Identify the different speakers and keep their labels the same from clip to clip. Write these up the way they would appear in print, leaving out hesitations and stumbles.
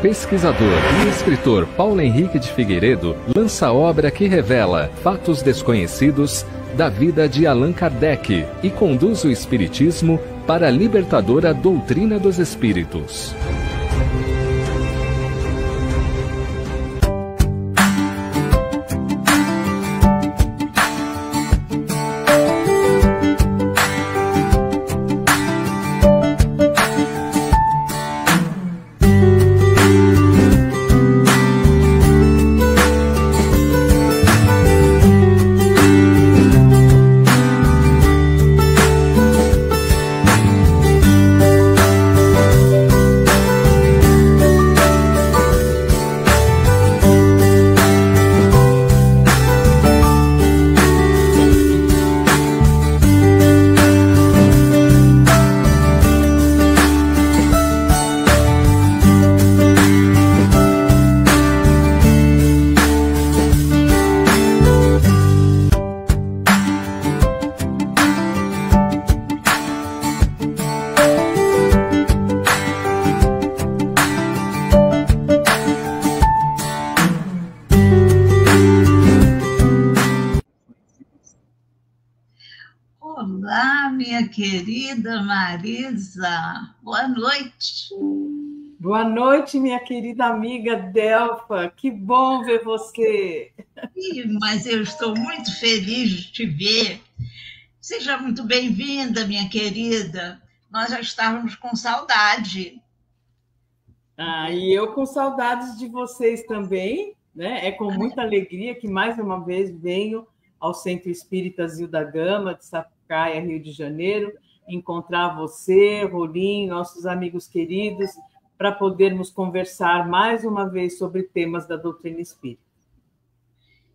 Speaker 1: pesquisador e escritor Paulo Henrique de Figueiredo lança obra que revela fatos desconhecidos da vida de Allan Kardec e conduz o espiritismo para a libertadora doutrina dos espíritos.
Speaker 2: Olá, minha querida Marisa, boa noite.
Speaker 3: Boa noite, minha querida amiga Delfa, que bom ver você.
Speaker 2: Mas eu estou muito feliz de te ver. Seja muito bem-vinda, minha querida. Nós já estávamos com saudade.
Speaker 3: E eu com saudades de vocês também, né? É com muita alegria que mais uma vez venho ao Centro Espírita Zilda Gama, de Sapucaia, Rio de Janeiro, encontrar você, Rolim, nossos amigos queridos, para podermos conversar mais uma vez sobre temas da doutrina espírita.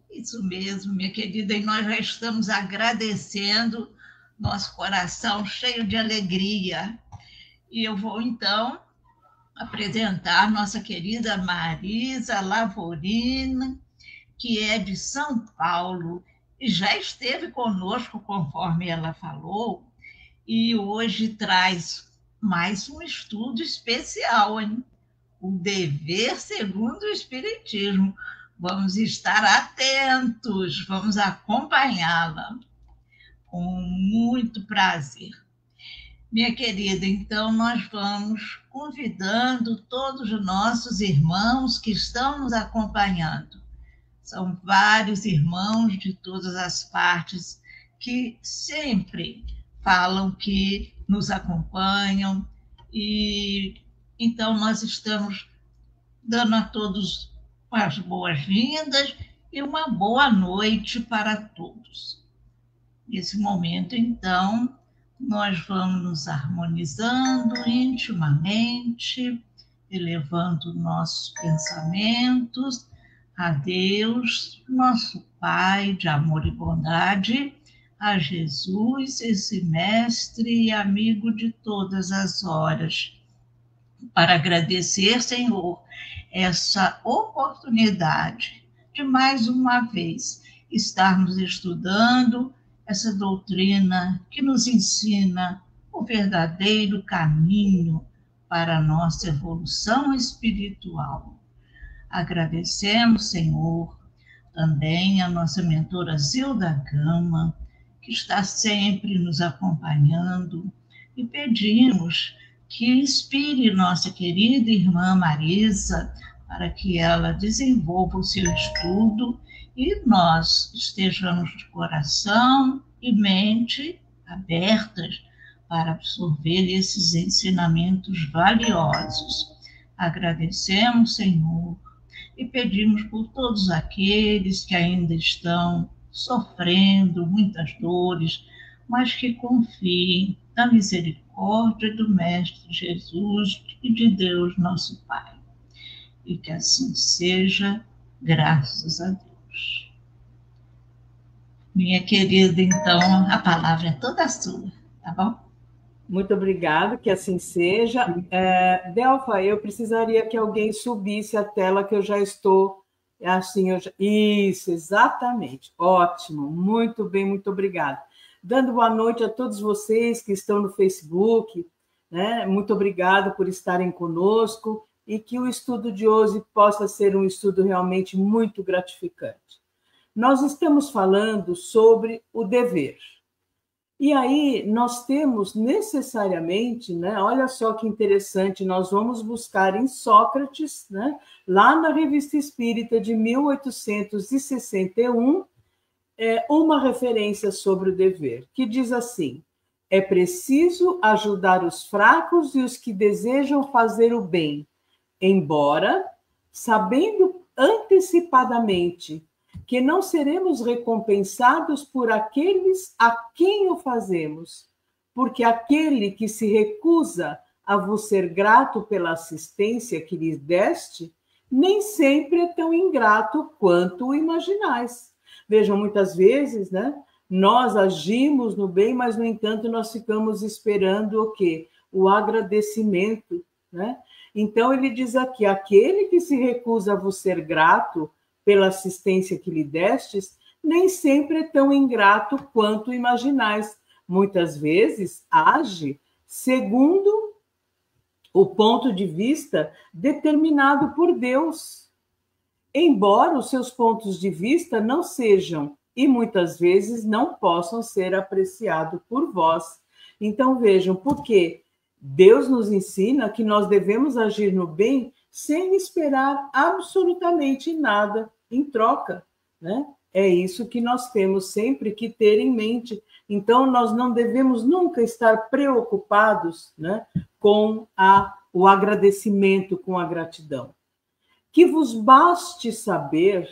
Speaker 2: Isso mesmo, minha querida, e nós já estamos agradecendo, nosso coração cheio de alegria. E eu vou, então, apresentar nossa querida Marisa Lavorina, que é de São Paulo, e já esteve conosco, conforme ela falou, e hoje traz mais um estudo especial, hein? O dever segundo o Espiritismo. Vamos estar atentos, vamos acompanhá-la com muito prazer. Minha querida, então nós vamos convidando todos os nossos irmãos que estão nos acompanhando. São vários irmãos de todas as partes que sempre falam que nos acompanham, e então nós estamos dando a todos as boas-vindas e uma boa noite para todos. Nesse momento, então, nós vamos nos harmonizando intimamente, elevando nossos pensamentos a Deus, nosso Pai de amor e bondade, a Jesus, esse mestre e amigo de todas as horas, para agradecer, Senhor, essa oportunidade de mais uma vez estarmos estudando essa doutrina que nos ensina o verdadeiro caminho para a nossa evolução espiritual. Agradecemos, Senhor, também a nossa mentora Zilda Gama, que está sempre nos acompanhando, e pedimos que inspire nossa querida irmã Marisa para que ela desenvolva o seu estudo e nós estejamos de coração e mente abertas para absorver esses ensinamentos valiosos. Agradecemos, Senhor, e pedimos por todos aqueles que ainda estão sofrendo muitas dores, mas que confiem na misericórdia do Mestre Jesus e de Deus, nosso Pai. E que assim seja, graças a Deus. Minha querida, então, a palavra é toda sua, tá bom?
Speaker 3: Muito obrigada, que assim seja. Delfa, eu precisaria que alguém subisse a tela, que eu já estou assim. Isso, exatamente. Ótimo, muito bem, muito obrigada. Dando boa noite a todos vocês que estão no Facebook, né? Muito obrigado por estarem conosco. e que o estudo de hoje possa ser um estudo realmente muito gratificante. Nós estamos falando sobre o dever. E aí nós temos necessariamente, né, olha só que interessante, nós vamos buscar em Sócrates, né, lá na Revista Espírita de 1861, uma referência sobre o dever, que diz assim: é preciso ajudar os fracos e os que desejam fazer o bem, embora, sabendo antecipadamente que não seremos recompensados por aqueles a quem o fazemos, porque aquele que se recusa a vos ser grato pela assistência que lhes deste, nem sempre é tão ingrato quanto o imaginais. Vejam, muitas vezes, né, nós agimos no bem, mas, no entanto, nós ficamos esperando o quê? O agradecimento, né? Então, ele diz aqui, aquele que se recusa a vos ser grato pela assistência que lhe destes, nem sempre é tão ingrato quanto imaginais. Muitas vezes age segundo o ponto de vista determinado por Deus, embora os seus pontos de vista não sejam e muitas vezes não possam ser apreciados por vós. Então vejam, porque Deus nos ensina que nós devemos agir no bem sem esperar absolutamente nada em troca, né? É isso que nós temos sempre que ter em mente. Então, nós não devemos nunca estar preocupados, né, com o agradecimento, com a gratidão. Que vos baste saber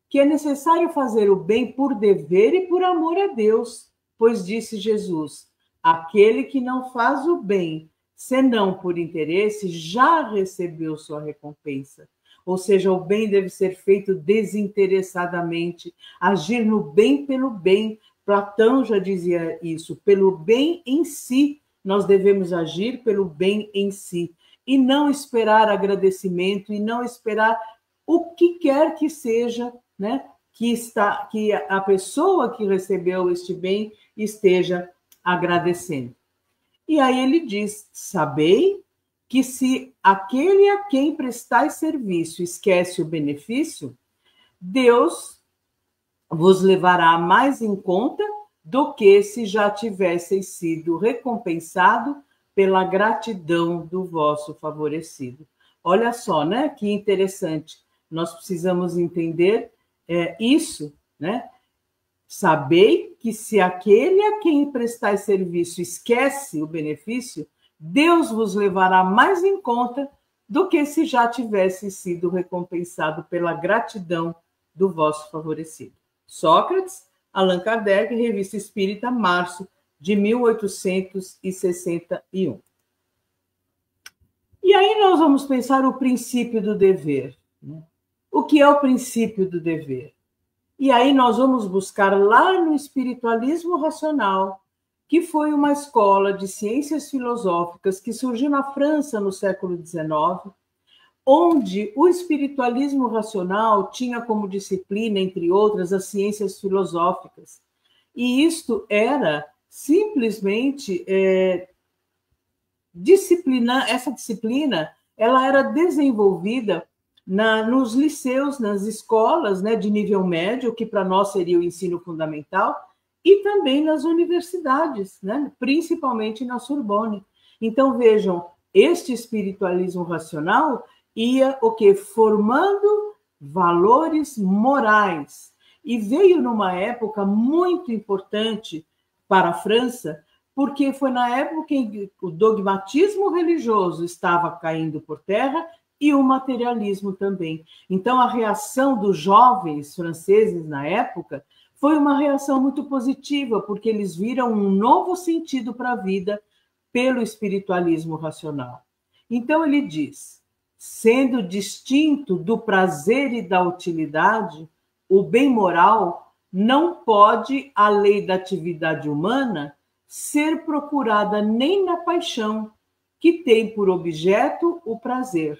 Speaker 3: que é necessário fazer o bem por dever e por amor a Deus, pois disse Jesus, aquele que não faz o bem senão por interesse, já recebeu sua recompensa. Ou seja, o bem deve ser feito desinteressadamente, agir no bem pelo bem. Platão já dizia isso, pelo bem em si, nós devemos agir pelo bem em si, e não esperar agradecimento, e não esperar o que quer que seja, né, que a pessoa que recebeu este bem esteja agradecendo. E aí ele diz, sabei que se aquele a quem prestais serviço esquece o benefício, Deus vos levará mais em conta do que se já tivesseis sido recompensado pela gratidão do vosso favorecido. Olha só, né? Que interessante. Nós precisamos entender isso, né? Sabei que se aquele a quem prestais serviço esquece o benefício, Deus vos levará mais em conta do que se já tivesse sido recompensado pela gratidão do vosso favorecido. Sócrates, Allan Kardec, Revista Espírita, março de 1861. E aí nós vamos pensar o princípio do dever. Né? O que é o princípio do dever? E aí nós vamos buscar lá no espiritualismo racional, que foi uma escola de ciências filosóficas que surgiu na França no século XIX, onde o espiritualismo racional tinha como disciplina, entre outras, as ciências filosóficas. E isto era simplesmente essa disciplina ela era desenvolvida nos liceus, nas escolas, né, de nível médio, que para nós seria o ensino fundamental, e também nas universidades, né, principalmente na Sorbonne. Então, vejam, este espiritualismo racional ia o quê? Formando valores morais. E veio numa época muito importante para a França, porque foi na época em que o dogmatismo religioso estava caindo por terra e o materialismo também. Então, a reação dos jovens franceses na época foi uma reação muito positiva, porque eles viram um novo sentido para a vida pelo espiritualismo racional. Então, ele diz, sendo distinto do prazer e da utilidade, o bem moral não pode, a lei da atividade humana, ser procurada nem na paixão, que tem por objeto o prazer,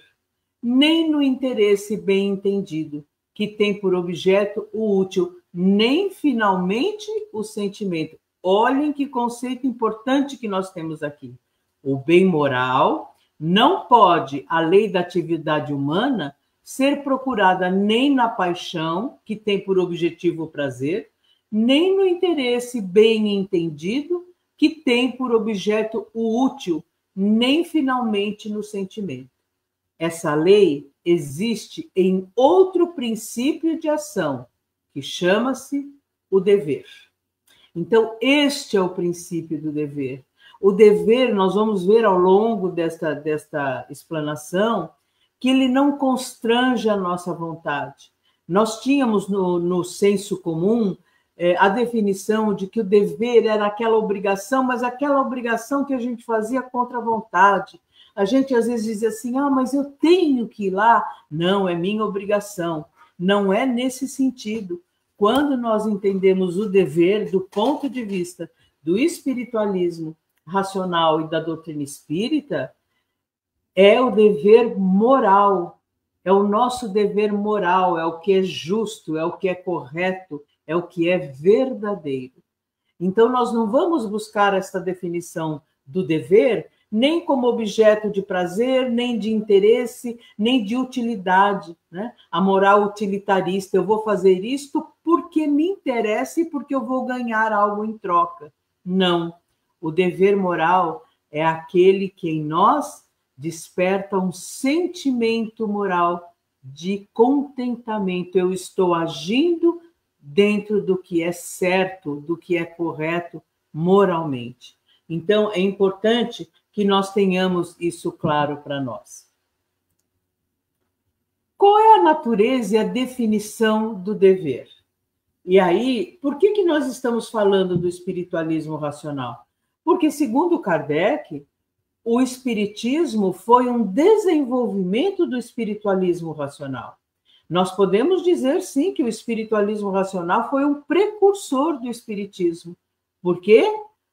Speaker 3: nem no interesse bem entendido, que tem por objeto o útil, nem finalmente o sentimento. Olhem que conceito importante que nós temos aqui. O bem moral Não pode a lei da atividade humana ser procurada nem na paixão, que tem por objetivo o prazer, nem no interesse bem entendido, que tem por objeto o útil, nem finalmente no sentimento. Essa lei existe em outro princípio de ação, que chama-se o dever. Então, este é o princípio do dever. O dever, nós vamos ver ao longo desta explanação, que ele não constrange a nossa vontade. Nós tínhamos no senso comum a definição de que o dever era aquela obrigação, mas aquela obrigação que a gente fazia contra a vontade. A gente às vezes dizia assim, mas eu tenho que ir lá. Não, é minha obrigação. Não é nesse sentido. Quando nós entendemos o dever do ponto de vista do espiritualismo racional e da doutrina espírita, é o dever moral, é o nosso dever moral, é o que é justo, é o que é correto, é o que é verdadeiro. Então, nós não vamos buscar esta definição do dever nem como objeto de prazer, nem de interesse, nem de utilidade, né? A moral utilitarista, eu vou fazer isto porque me interessa e porque eu vou ganhar algo em troca. Não. O dever moral é aquele que em nós desperta um sentimento moral de contentamento. Eu estou agindo dentro do que é certo, do que é correto moralmente. Então, é importante que nós tenhamos isso claro para nós. Qual é a natureza e a definição do dever? E aí, por que nós estamos falando do espiritualismo racional? Porque, segundo Kardec, o espiritismo foi um desenvolvimento do espiritualismo racional. Nós podemos dizer, sim, que o espiritualismo racional foi um precursor do espiritismo. Por quê?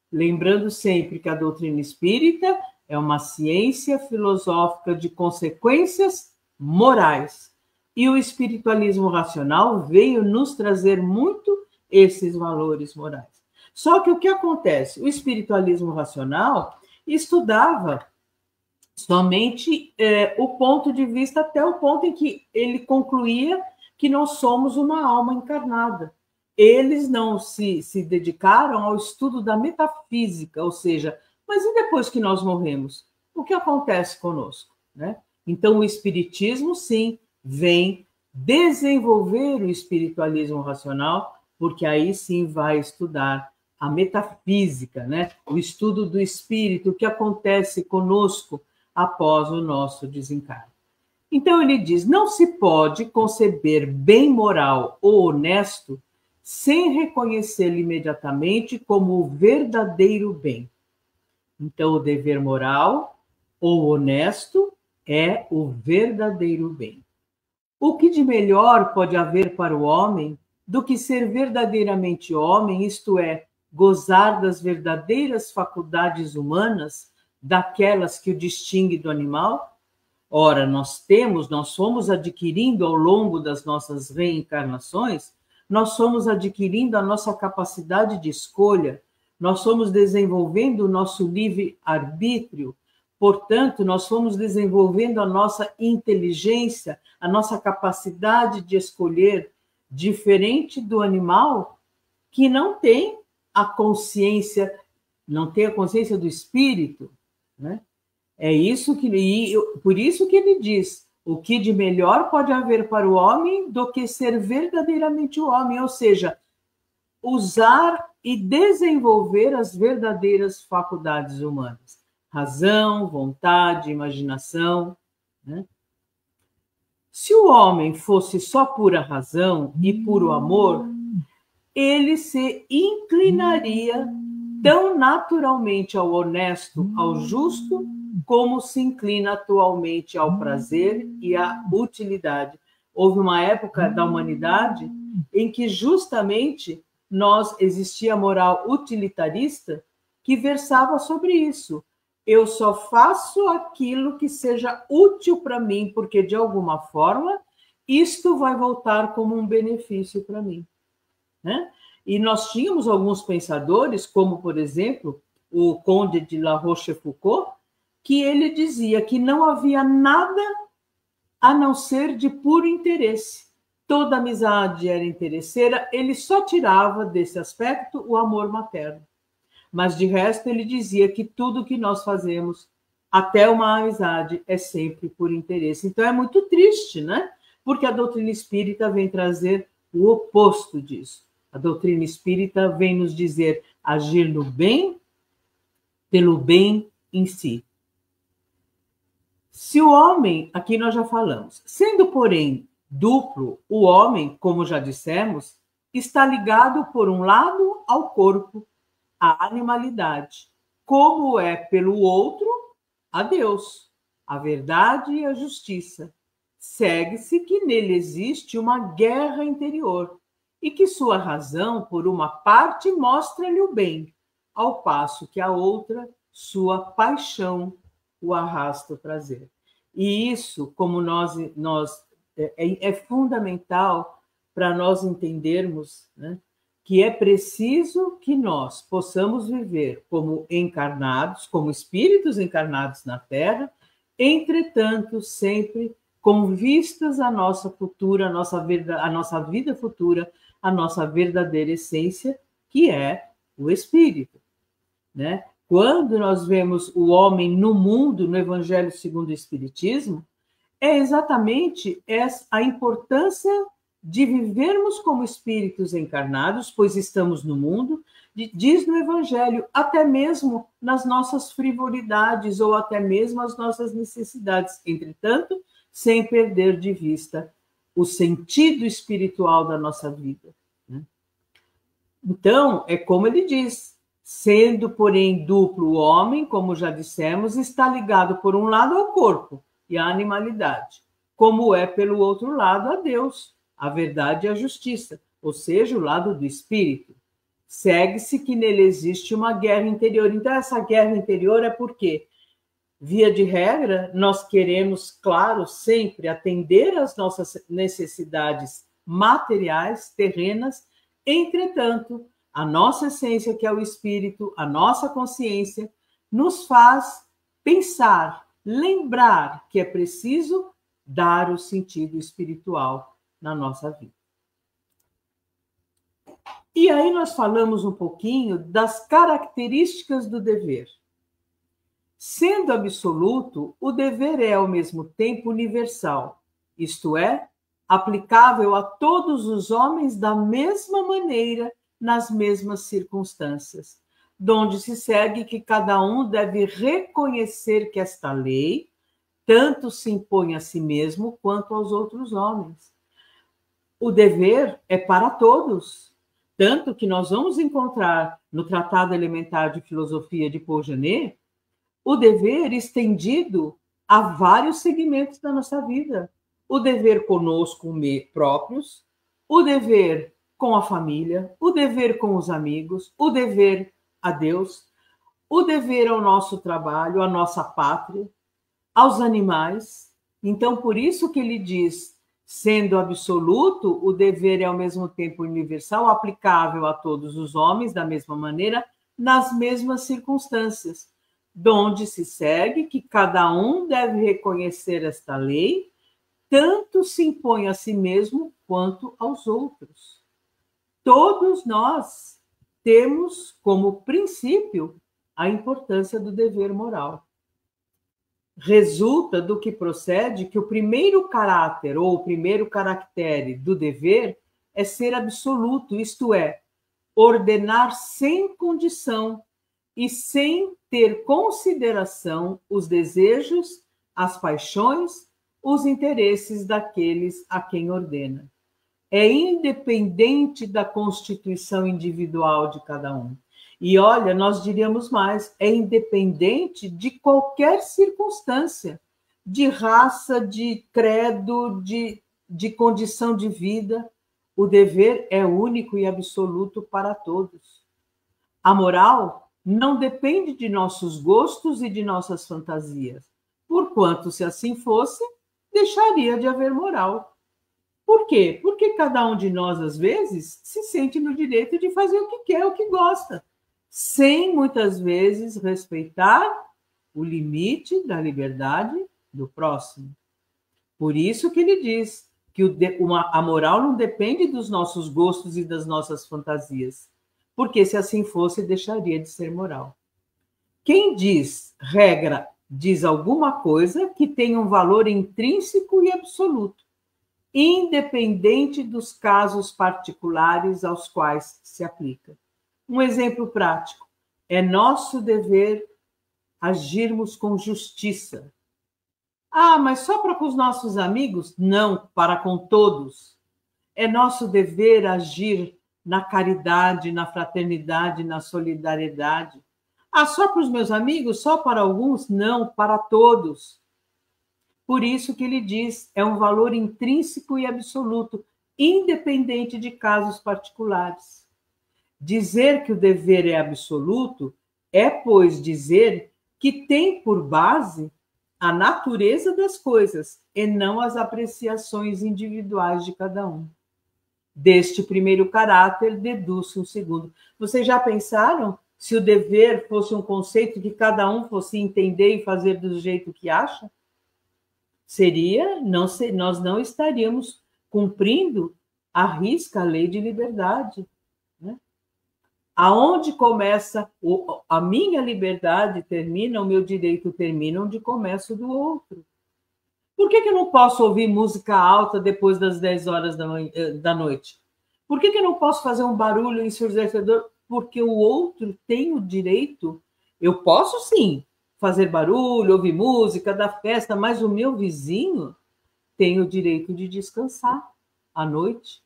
Speaker 3: Lembrando sempre que a doutrina espírita é uma ciência filosófica de consequências morais. E o espiritualismo racional veio nos trazer muito esses valores morais. Só que o que acontece? O espiritualismo racional estudava somente o ponto de vista até o ponto em que ele concluía que nós somos uma alma encarnada. Eles não se dedicaram ao estudo da metafísica, ou seja, mas e depois que nós morremos? O que acontece conosco, né? Então, o espiritismo, sim, vem desenvolver o espiritualismo racional, porque aí sim vai estudar a metafísica, né? O estudo do espírito, o que acontece conosco após o nosso desencarne. Então, ele diz, não se pode conceber bem moral ou honesto sem reconhecê-lo imediatamente como o verdadeiro bem. Então, o dever moral ou honesto é o verdadeiro bem. O que de melhor pode haver para o homem do que ser verdadeiramente homem, isto é, gozar das verdadeiras faculdades humanas, daquelas que o distingue do animal? Ora, nós fomos adquirindo ao longo das nossas reencarnações, nós fomos adquirindo a nossa capacidade de escolha, nós fomos desenvolvendo o nosso livre-arbítrio, portanto, nós fomos desenvolvendo a nossa inteligência, a nossa capacidade de escolher, diferente do animal que não tem a consciência, não tem a consciência do espírito, né? É isso por isso que ele diz, o que de melhor pode haver para o homem do que ser verdadeiramente o homem, ou seja, usar e desenvolver as verdadeiras faculdades humanas, razão, vontade, imaginação, né? Se o homem fosse só pura razão e puro amor, ele se inclinaria tão naturalmente ao honesto, ao justo, como se inclina atualmente ao prazer e à utilidade. Houve uma época da humanidade em que justamente existia a moral utilitarista que versava sobre isso. Eu só faço aquilo que seja útil para mim, porque de alguma forma isto vai voltar como um benefício para mim, né? E nós tínhamos alguns pensadores, como, por exemplo, o Conde de La Rochefoucauld, que ele dizia que não havia nada a não ser de puro interesse. Toda amizade era interesseira, ele só tirava desse aspecto o amor materno. Mas de resto ele dizia que tudo que nós fazemos, até uma amizade, é sempre por interesse. Então é muito triste, né? Porque a doutrina espírita vem trazer o oposto disso. A doutrina espírita vem nos dizer agir no bem, pelo bem em si. Se o homem, aqui nós já falamos, sendo, porém, duplo, o homem, como já dissemos, está ligado, por um lado, ao corpo, à animalidade, como é pelo outro, a Deus, a verdade e a justiça. Segue-se que nele existe uma guerra interior e que sua razão, por uma parte, mostra-lhe o bem, ao passo que a outra, sua paixão, o arrasta o prazer. E isso, como é fundamental para nós entendermos, né, que é preciso que nós possamos viver como encarnados, como espíritos encarnados na Terra, entretanto, sempre com vistas à nossa futura, a nossa vida futura, a nossa verdadeira essência, que é o espírito, né? Quando nós vemos o homem no mundo, no Evangelho segundo o Espiritismo, é exatamente a importância de vivermos como espíritos encarnados, pois estamos no mundo, diz no Evangelho, até mesmo nas nossas frivolidades ou até mesmo as nossas necessidades. Entretanto, sem perder de vista o sentido espiritual da nossa vida, né? Então, é como ele diz, sendo, porém, duplo o homem, como já dissemos, está ligado, por um lado, ao corpo e à animalidade, como é, pelo outro lado, a Deus, a verdade e a justiça, ou seja, o lado do espírito. Segue-se que nele existe uma guerra interior. Então, essa guerra interior é porque, via de regra, nós queremos, claro, sempre atender às nossas necessidades materiais, terrenas, entretanto, a nossa essência, que é o espírito, a nossa consciência, nos faz pensar, lembrar que é preciso dar o sentido espiritual na nossa vida. E aí nós falamos um pouquinho das características do dever. Sendo absoluto, o dever é, ao mesmo tempo, universal, isto é, aplicável a todos os homens da mesma maneira, nas mesmas circunstâncias, donde se segue que cada um deve reconhecer que esta lei tanto se impõe a si mesmo quanto aos outros homens. O dever é para todos, tanto que nós vamos encontrar no Tratado Elementar de Filosofia de Paul Genet o dever estendido a vários segmentos da nossa vida. O dever conosco próprios, o dever com a família, o dever com os amigos, o dever a Deus, o dever ao nosso trabalho, à nossa pátria, aos animais. Então, por isso que ele diz, sendo absoluto, o dever é ao mesmo tempo universal, aplicável a todos os homens da mesma maneira, nas mesmas circunstâncias, donde se segue que cada um deve reconhecer esta lei, tanto se impõe a si mesmo quanto aos outros. Todos nós temos como princípio a importância do dever moral. Resulta do que procede que o primeiro caráter ou o primeiro caractere do dever é ser absoluto, isto é, ordenar sem condição e sem ter consideração os desejos, as paixões, os interesses daqueles a quem ordena. É independente da constituição individual de cada um. E olha, nós diríamos mais, é independente de qualquer circunstância, de raça, de credo, de condição de vida. O dever é único e absoluto para todos. A moral não depende de nossos gostos e de nossas fantasias, porquanto, se assim fosse, deixaria de haver moral. Por quê? Porque cada um de nós, às vezes, se sente no direito de fazer o que quer, o que gosta, sem, muitas vezes, respeitar o limite da liberdade do próximo. Por isso que ele diz que a moral não depende dos nossos gostos e das nossas fantasias, porque se assim fosse, deixaria de ser moral. Quem diz regra, diz alguma coisa que tem um valor intrínseco e absoluto, independente dos casos particulares aos quais se aplica. Um exemplo prático: é nosso dever agirmos com justiça. Ah, mas só para com os nossos amigos? Não, para com todos. É nosso dever agir na caridade, na fraternidade, na solidariedade. Ah, só para os meus amigos? Só para alguns? Não, para todos. Por isso que ele diz, é um valor intrínseco e absoluto, independente de casos particulares. Dizer que o dever é absoluto é, pois, dizer que tem por base a natureza das coisas e não as apreciações individuais de cada um. Deste primeiro caráter, deduz-se um segundo. Vocês já pensaram se o dever fosse um conceito que cada um fosse entender e fazer do jeito que acha? Nós não estaríamos cumprindo à risca a lei de liberdade. Né? Aonde começa a minha liberdade termina, o meu direito termina, onde começa o do outro. Por que eu não posso ouvir música alta depois das 10 horas da noite? Por que eu não posso fazer um barulho ensurdecedor? Porque o outro tem o direito. Eu posso, sim, fazer barulho, ouvir música, dar festa, mas o meu vizinho tem o direito de descansar à noite.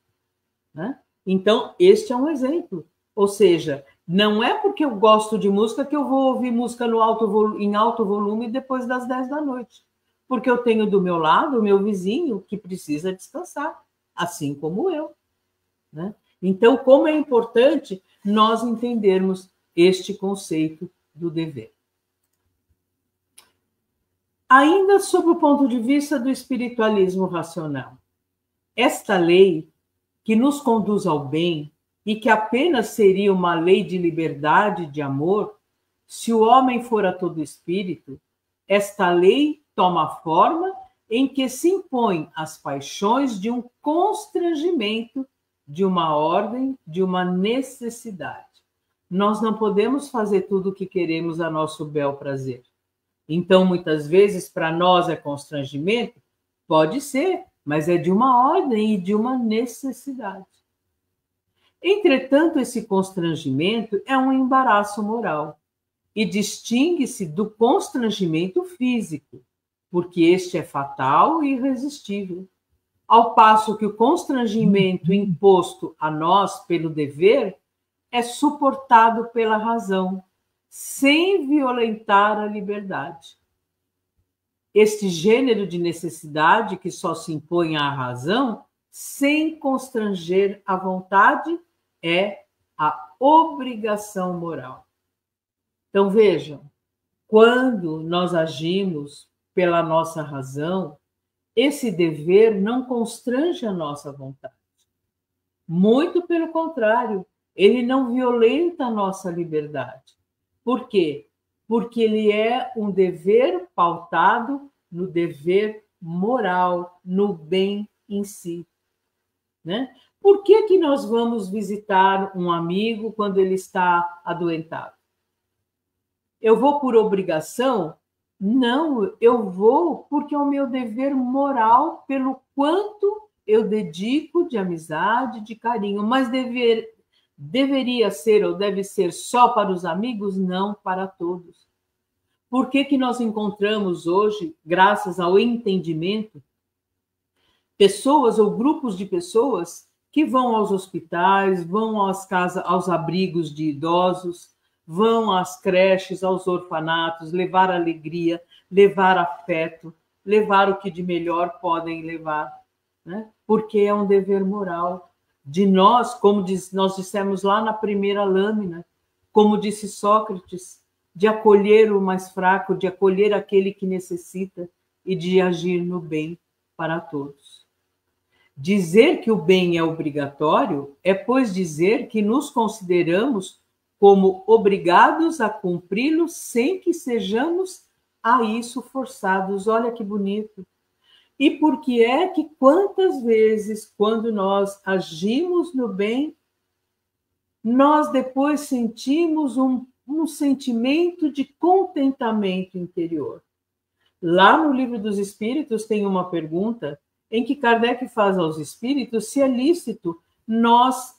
Speaker 3: Né? Então, este é um exemplo. Ou seja, não é porque eu gosto de música que eu vou ouvir música em alto volume depois das 10 da noite. Porque eu tenho do meu lado o meu vizinho que precisa descansar, assim como eu. Né? Então, como é importante nós entendermos este conceito do dever. Ainda sob o ponto de vista do espiritualismo racional, esta lei que nos conduz ao bem e que apenas seria uma lei de liberdade e de amor, se o homem for a todo espírito, esta lei toma forma em que se impõe as paixões de um constrangimento, de uma ordem, de uma necessidade. Nós não podemos fazer tudo o que queremos a nosso bel prazer. Então, muitas vezes, para nós é constrangimento? Pode ser, mas é de uma ordem e de uma necessidade. Entretanto, esse constrangimento é um embaraço moral e distingue-se do constrangimento físico, porque este é fatal e irresistível. Ao passo que o constrangimento imposto a nós pelo dever é suportado pela razão, sem violentar a liberdade. Este gênero de necessidade que só se impõe à razão, sem constranger a vontade, é a obrigação moral. Então, vejam, quando nós agimos pela nossa razão, esse dever não constrange a nossa vontade. Muito pelo contrário, ele não violenta a nossa liberdade. Por quê? Porque ele é um dever pautado no dever moral, no bem em si. Né? Por que nós vamos visitar um amigo quando ele está adoentado? Eu vou por obrigação? Não, eu vou porque é o meu dever moral pelo quanto eu dedico de amizade, de carinho, mas deveria ser ou deve ser só para os amigos? Não, para todos. Por que nós encontramos hoje, graças ao entendimento, pessoas ou grupos de pessoas que vão aos hospitais, vão às casas, aos abrigos de idosos, vão às creches, aos orfanatos, levar alegria, levar afeto, levar o que de melhor podem levar, né? Porque é um dever moral de nós, como nós dissemos lá na primeira lâmina, como disse Sócrates, de acolher o mais fraco, de acolher aquele que necessita e de agir no bem para todos. Dizer que o bem é obrigatório é, pois, dizer que nos consideramos como obrigados a cumpri-lo sem que sejamos a isso forçados. Olha que bonito. E por que é que quantas vezes, quando nós agimos no bem, nós depois sentimos um sentimento de contentamento interior? Lá no Livro dos Espíritos tem uma pergunta em que Kardec faz aos espíritos se é lícito nós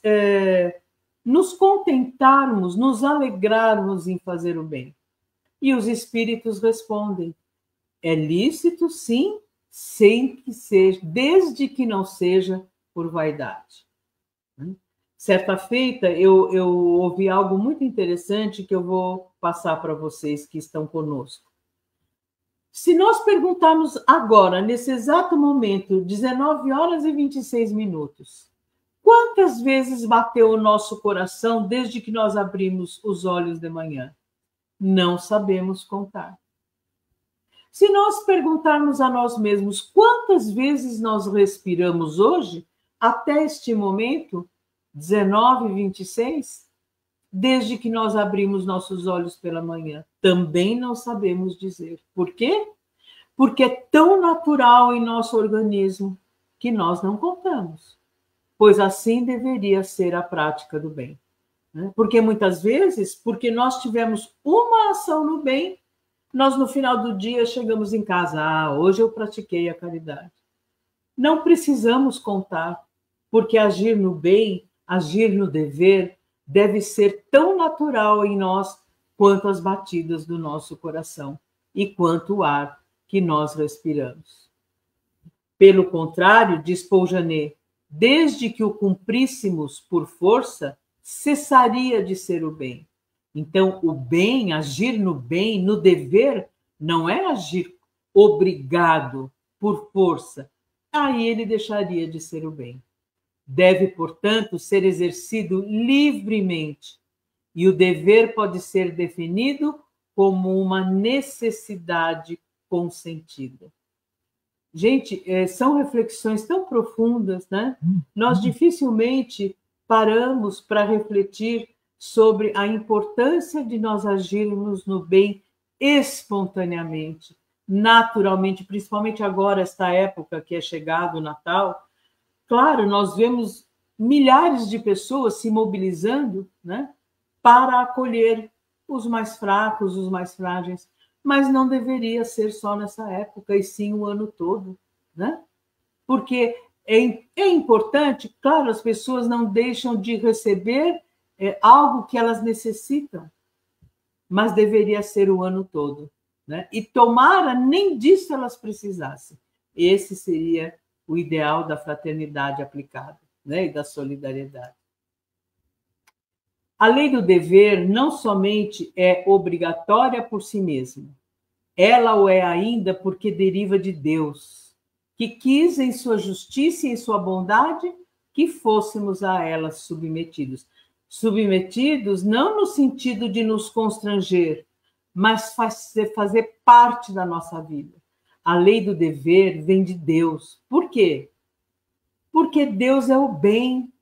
Speaker 3: nos contentarmos, nos alegrarmos em fazer o bem. E os espíritos respondem: é lícito, sim, sem que seja, desde que não seja por vaidade. Certa feita, eu ouvi algo muito interessante que eu vou passar para vocês que estão conosco. Se nós perguntarmos agora, nesse exato momento, 19 horas e 26 minutos, quantas vezes bateu o nosso coração desde que nós abrimos os olhos de manhã? Não sabemos contar. Se nós perguntarmos a nós mesmos quantas vezes nós respiramos hoje, até este momento, 19h26, desde que nós abrimos nossos olhos pela manhã, também não sabemos dizer. Por quê? Porque é tão natural em nosso organismo que nós não contamos, pois assim deveria ser a prática do bem. Porque muitas vezes, porque nós tivemos uma ação no bem, nós no final do dia chegamos em casa, hoje eu pratiquei a caridade. Não precisamos contar, porque agir no bem, agir no dever, deve ser tão natural em nós quanto as batidas do nosso coração e quanto o ar que nós respiramos. Pelo contrário, diz Paul Janet, desde que o cumpríssemos por força, cessaria de ser o bem. Então, o bem, agir no bem, no dever, não é agir obrigado por força. Aí ele deixaria de ser o bem. Deve, portanto, ser exercido livremente. E o dever pode ser definido como uma necessidade consentida. Gente, são reflexões tão profundas, né? Nós dificilmente paramos para refletir sobre a importância de nós agirmos no bem espontaneamente, naturalmente, principalmente agora, esta época que é chegado o Natal. Claro, nós vemos milhares de pessoas se mobilizando, né, para acolher os mais fracos, os mais frágeis, mas não deveria ser só nessa época, e sim o ano todo, né? Porque é importante, claro, as pessoas não deixam de receber algo que elas necessitam, mas deveria ser o ano todo, né? E tomara nem disso elas precisassem. Esse seria o ideal da fraternidade aplicada, né? E da solidariedade. A lei do dever não somente é obrigatória por si mesma, ela o é ainda porque deriva de Deus, que quis em sua justiça e em sua bondade que fôssemos a ela submetidos. Submetidos não no sentido de nos constranger, mas fazer parte da nossa vida. A lei do dever vem de Deus. Por quê? Porque Deus é o bem,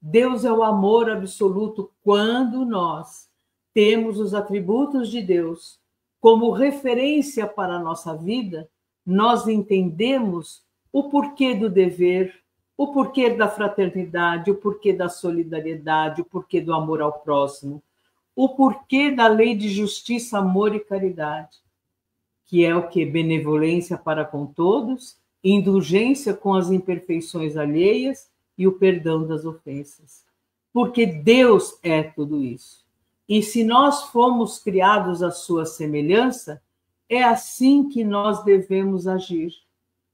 Speaker 3: Deus é o amor absoluto. Quando nós temos os atributos de Deus como referência para a nossa vida, nós entendemos o porquê do dever, o porquê da fraternidade, o porquê da solidariedade, o porquê do amor ao próximo, o porquê da lei de justiça, amor e caridade, que é o que? Benevolência para com todos, indulgência com as imperfeições alheias e o perdão das ofensas. Porque Deus é tudo isso. E se nós fomos criados à sua semelhança, é assim que nós devemos agir,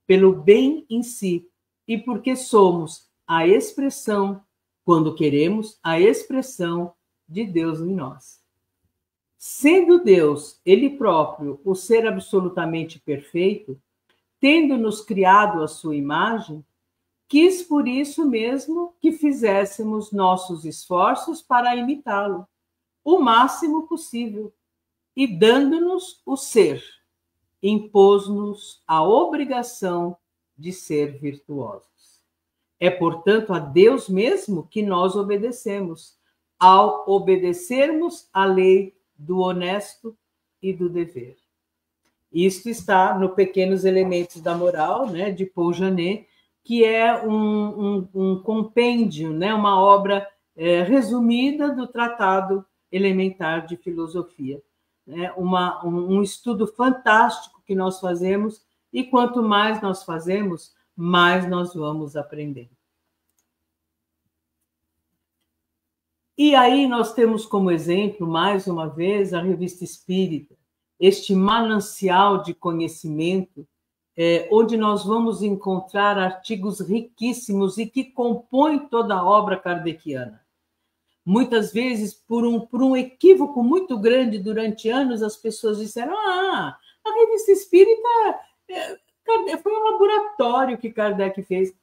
Speaker 3: pelo bem em si, e porque somos a expressão, quando queremos, a expressão de Deus em nós. Sendo Deus, Ele próprio, o ser absolutamente perfeito, tendo-nos criado à sua imagem, quis por isso mesmo que fizéssemos nossos esforços para imitá-lo, o máximo possível, e dando-nos o ser, impôs-nos a obrigação de ser virtuosos. É, portanto, a Deus mesmo que nós obedecemos, ao obedecermos à lei do honesto e do dever. Isto está no Pequenos Elementos da Moral, né, de Paul Janet, que é um compêndio, né, uma obra resumida do Tratado Elementar de Filosofia. Né, um estudo fantástico que nós fazemos, e quanto mais nós fazemos, mais nós vamos aprender. E aí nós temos como exemplo, mais uma vez, a Revista Espírita, este manancial de conhecimento, onde nós vamos encontrar artigos riquíssimos e que compõem toda a obra kardeciana. Muitas vezes, por um equívoco muito grande durante anos, as pessoas disseram: a Revista Espírita foi um laboratório que Kardec fez.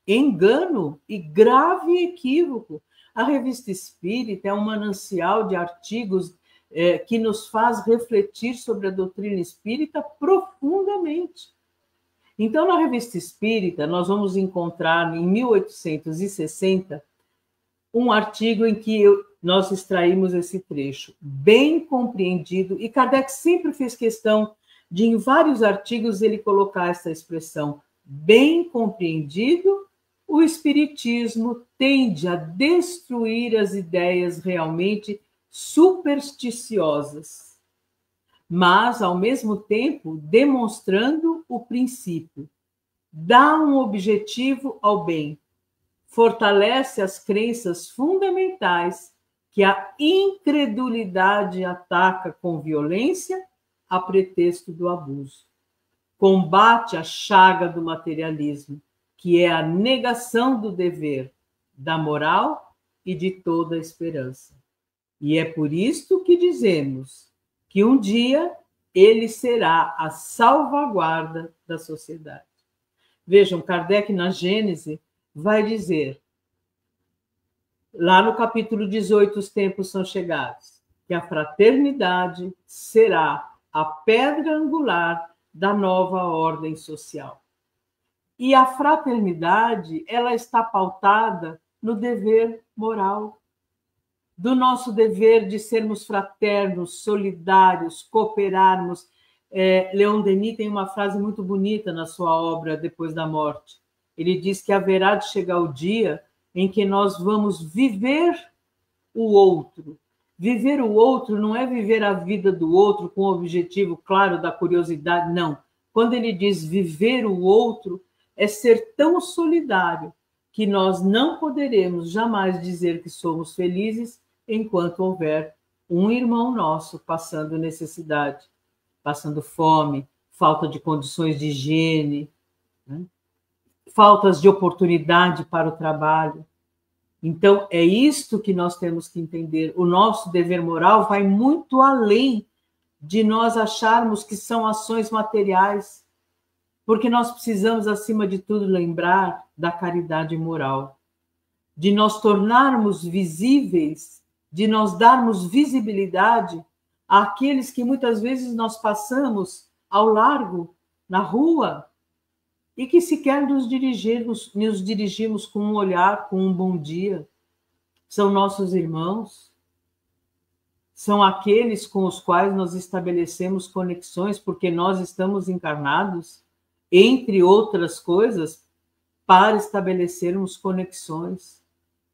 Speaker 3: Engano e grave equívoco. A Revista Espírita é um manancial de artigos que nos faz refletir sobre a doutrina espírita profundamente. Então, na Revista Espírita, nós vamos encontrar, em 1860, um artigo em que nós extraímos esse trecho, bem compreendido, e Kardec sempre fez questão de, em vários artigos, ele colocar essa expressão, bem compreendido. O Espiritismo tende a destruir as ideias realmente supersticiosas, mas, ao mesmo tempo, demonstrando o princípio. Dá um objetivo ao bem, fortalece as crenças fundamentais que a incredulidade ataca com violência a pretexto do abuso. Combate a chaga do materialismo, que é a negação do dever, da moral e de toda a esperança. E é por isto que dizemos que um dia ele será a salvaguarda da sociedade. Vejam, Kardec, na Gênese, vai dizer, lá no capítulo 18, Os Tempos São Chegados, que a fraternidade será a pedra angular da nova ordem social. E a fraternidade, ela está pautada no dever moral, do nosso dever de sermos fraternos, solidários, cooperarmos. Leon Denis tem uma frase muito bonita na sua obra Depois da Morte. Ele diz que haverá de chegar o dia em que nós vamos viver o outro. Viver o outro não é viver a vida do outro com o objetivo claro da curiosidade, não. Quando ele diz viver o outro, é ser tão solidário que nós não poderemos jamais dizer que somos felizes enquanto houver um irmão nosso passando necessidade, passando fome, falta de condições de higiene, né? Faltas de oportunidade para o trabalho. Então, é isto que nós temos que entender. O nosso dever moral vai muito além de nós acharmos que são ações materiais, porque nós precisamos, acima de tudo, lembrar da caridade moral, de nós tornarmos visíveis, de nós darmos visibilidade àqueles que muitas vezes nós passamos ao largo, na rua, e que sequer nos dirigimos com um olhar, com um bom dia. São nossos irmãos, são aqueles com os quais nós estabelecemos conexões, porque nós estamos encarnados, entre outras coisas, para estabelecermos conexões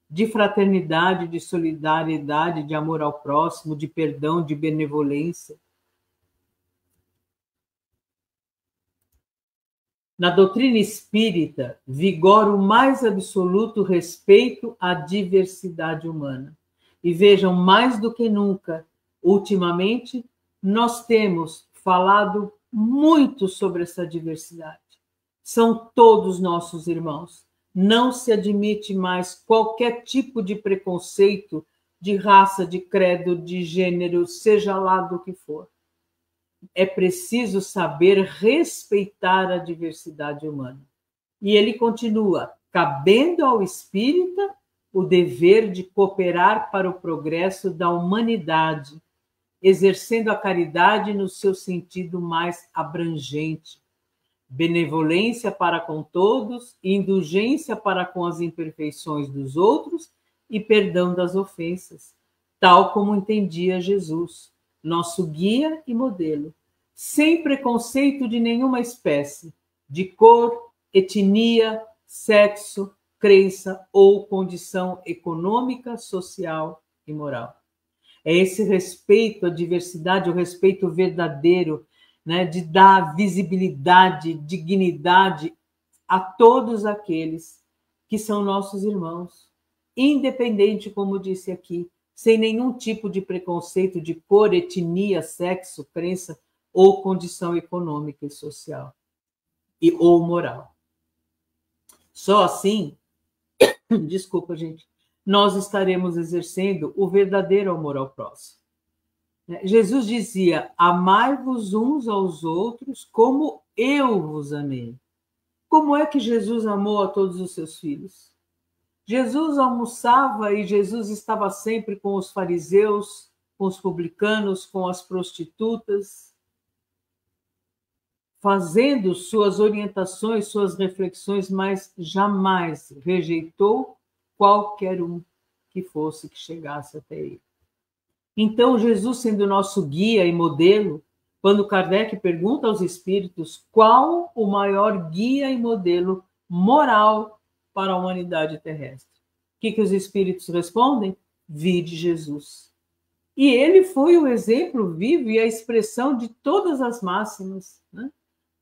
Speaker 3: de fraternidade, de solidariedade, de amor ao próximo, de perdão, de benevolência. Na doutrina espírita, vigora o mais absoluto respeito à diversidade humana. E vejam, mais do que nunca, ultimamente, nós temos falado muito sobre essa diversidade. São todos nossos irmãos. Não se admite mais qualquer tipo de preconceito de raça, de credo, de gênero, seja lá do que for. É preciso saber respeitar a diversidade humana. E ele continua, cabendo ao espírita o dever de cooperar para o progresso da humanidade, exercendo a caridade no seu sentido mais abrangente, benevolência para com todos, indulgência para com as imperfeições dos outros e perdão das ofensas, tal como entendia Jesus, nosso guia e modelo, sem preconceito de nenhuma espécie, de cor, etnia, sexo, crença ou condição econômica, social e moral. É esse respeito à diversidade, o respeito verdadeiro, né, de dar visibilidade, dignidade a todos aqueles que são nossos irmãos, independente, como disse aqui, sem nenhum tipo de preconceito de cor, etnia, sexo, crença ou condição econômica e social ou moral. Só assim, desculpa, gente, nós estaremos exercendo o verdadeiro amor ao próximo. Jesus dizia: amai-vos uns aos outros como eu vos amei. Como é que Jesus amou a todos os seus filhos? Jesus almoçava e Jesus estava sempre com os fariseus, com os publicanos, com as prostitutas, fazendo suas orientações, suas reflexões, mas jamais rejeitou qualquer um que fosse, que chegasse até ele. Então, Jesus, sendo nosso guia e modelo, quando Kardec pergunta aos espíritos qual o maior guia e modelo moral para a humanidade terrestre, o que os espíritos respondem? Vide Jesus. E ele foi o exemplo vivo e a expressão de todas as máximas, né?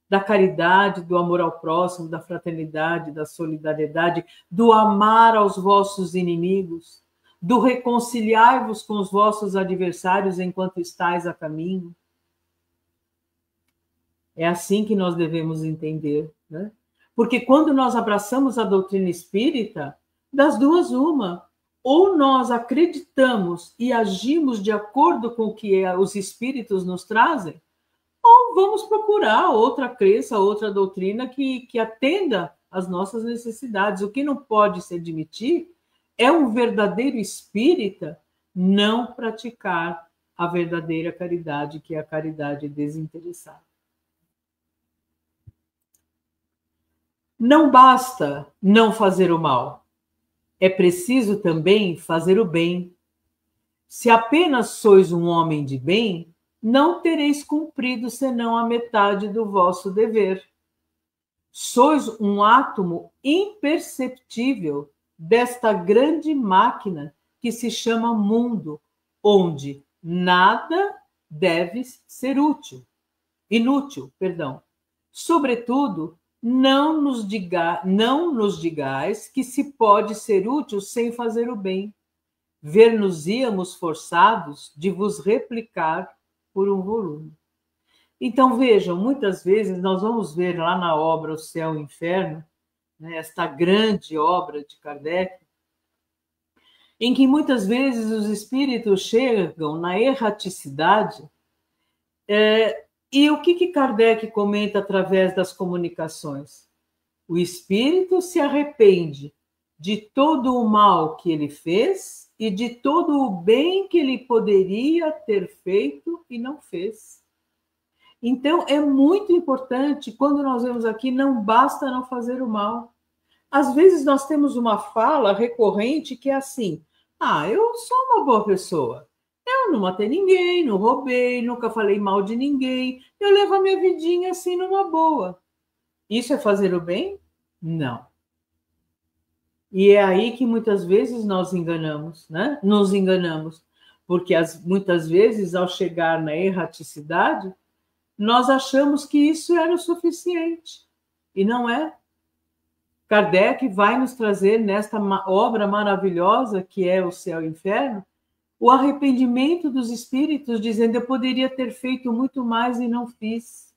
Speaker 3: Da caridade, do amor ao próximo, da fraternidade, da solidariedade, do amar aos vossos inimigos, do reconciliar-vos com os vossos adversários enquanto estáis a caminho. É assim que nós devemos entender, né? Porque quando nós abraçamos a doutrina espírita, das duas uma, ou nós acreditamos e agimos de acordo com o que os espíritos nos trazem, ou vamos procurar outra crença, outra doutrina que atenda às nossas necessidades. O que não pode se admitir é um verdadeiro espírita não praticar a verdadeira caridade, que é a caridade desinteressada. Não basta não fazer o mal, é preciso também fazer o bem. Se apenas sois um homem de bem, não tereis cumprido senão a metade do vosso dever. Sois um átomo imperceptível desta grande máquina que se chama mundo, onde nada deve ser inútil. Sobretudo, não nos digais que se pode ser útil sem fazer o bem. Ver-nos-íamos forçados de vos replicar por um volume. Então, vejam, muitas vezes nós vamos ver lá na obra O Céu e o Inferno, né, esta grande obra de Kardec, em que muitas vezes os espíritos chegam na erraticidade. E o que Kardec comenta através das comunicações? O espírito se arrepende de todo o mal que ele fez e de todo o bem que ele poderia ter feito e não fez. Então, é muito importante, quando nós vemos aqui, não basta não fazer o mal. Às vezes nós temos uma fala recorrente que é assim: eu sou uma boa pessoa, eu não matei ninguém, não roubei, nunca falei mal de ninguém, eu levo a minha vidinha assim numa boa. Isso é fazer o bem? Não. E é aí que muitas vezes nós enganamos, né? Nos enganamos, porque muitas vezes, ao chegar na erraticidade, nós achamos que isso era o suficiente, e não é. Kardec vai nos trazer, nesta obra maravilhosa que é O Céu e o Inferno, o arrependimento dos espíritos, dizendo: eu poderia ter feito muito mais e não fiz.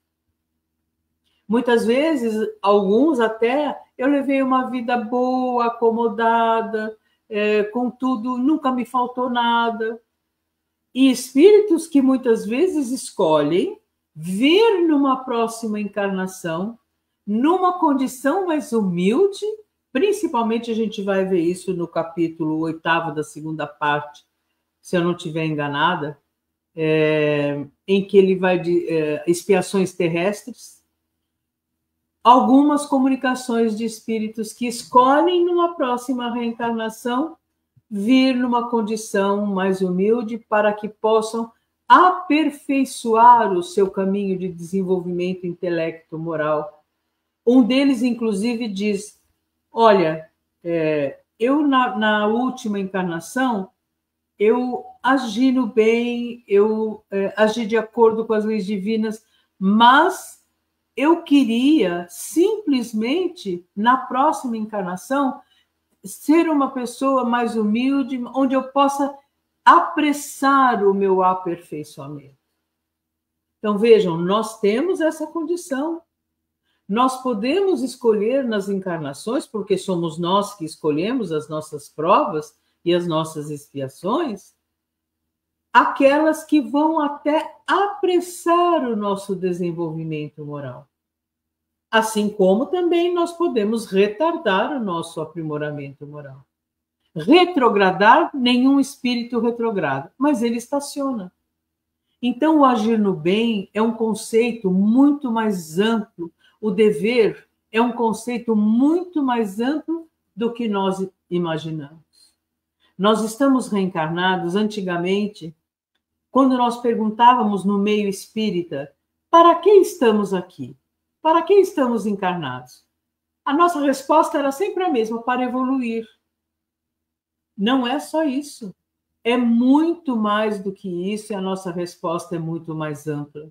Speaker 3: Muitas vezes, alguns até, eu levei uma vida boa, acomodada, contudo, nunca me faltou nada. E espíritos que muitas vezes escolhem vir numa próxima encarnação, numa condição mais humilde, principalmente a gente vai ver isso no capítulo 8º da segunda parte, se eu não estiver enganada, em que ele vai de expiações terrestres, algumas comunicações de espíritos que escolhem numa próxima reencarnação vir numa condição mais humilde para que possam aperfeiçoar o seu caminho de desenvolvimento intelecto-moral. Um deles, inclusive, diz, olha, eu na última encarnação, eu agi no bem, eu agi de acordo com as leis divinas, mas eu queria simplesmente, na próxima encarnação, ser uma pessoa mais humilde, onde eu possa apressar o meu aperfeiçoamento. Então, vejam, nós temos essa condição. Nós podemos escolher nas encarnações, porque somos nós que escolhemos as nossas provas e as nossas expiações, aquelas que vão até apressar o nosso desenvolvimento moral. Assim como também nós podemos retardar o nosso aprimoramento moral. Retrogradar, nenhum espírito retrograda, mas ele estaciona. Então, o agir no bem é um conceito muito mais amplo, o dever é um conceito muito mais amplo do que nós imaginamos. Nós estamos reencarnados antigamente, quando nós perguntávamos no meio espírita, para que estamos aqui? Para que estamos encarnados? A nossa resposta era sempre a mesma, para evoluir. Não é só isso. É muito mais do que isso e a nossa resposta é muito mais ampla.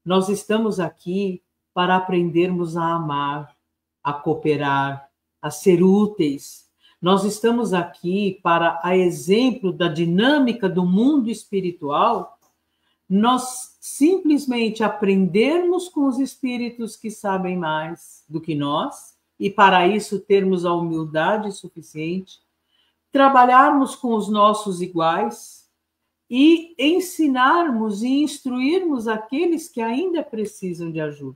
Speaker 3: Nós estamos aqui para aprendermos a amar, a cooperar, a ser úteis. Nós estamos aqui para, a exemplo da dinâmica do mundo espiritual, nós simplesmente aprendermos com os espíritos que sabem mais do que nós, e para isso termos a humildade suficiente, trabalharmos com os nossos iguais e ensinarmos e instruirmos aqueles que ainda precisam de ajuda.